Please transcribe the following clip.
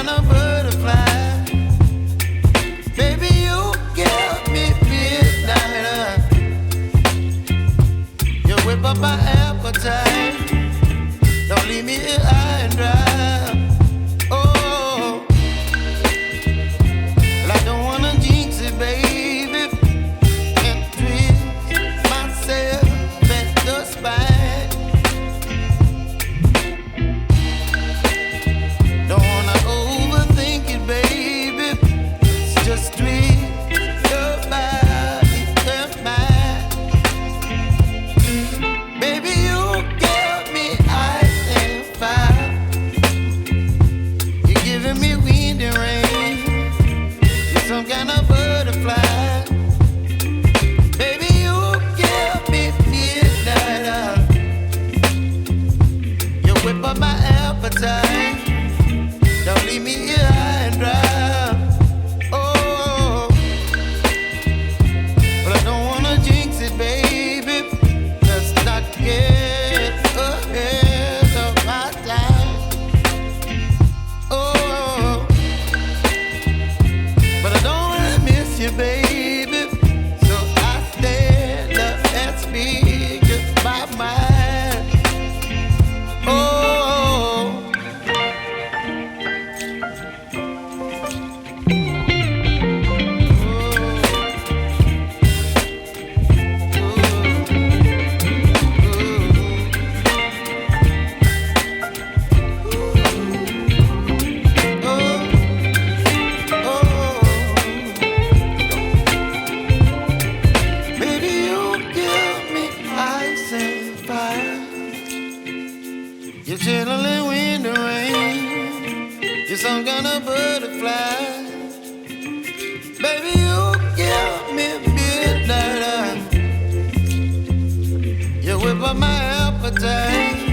kind of butterfly. Baby, you give me midnight. You whip up my appetite. Don't leave me here high and dry. Oh, well, I don't wanna jinx it, baby, and twist myself at the spine. Don't wanna overthink it, baby. It's just twist your body and mine. Baby, you give me ice and fire. You're giving me wind and rain. You're some kind of butterfly. Baby, you give me midnight. You whip up my appetite. Don't leave me here high and dry. Oh, but I don't wanna jinx it, baby. Let's not get ahead of my time. Oh, but I don't wanna miss you, baby. So I stand up and speak my mind. Oh. You're chilling wind and rain. You're some kind of butterfly. Baby, you give me midnight. You whip up my appetite.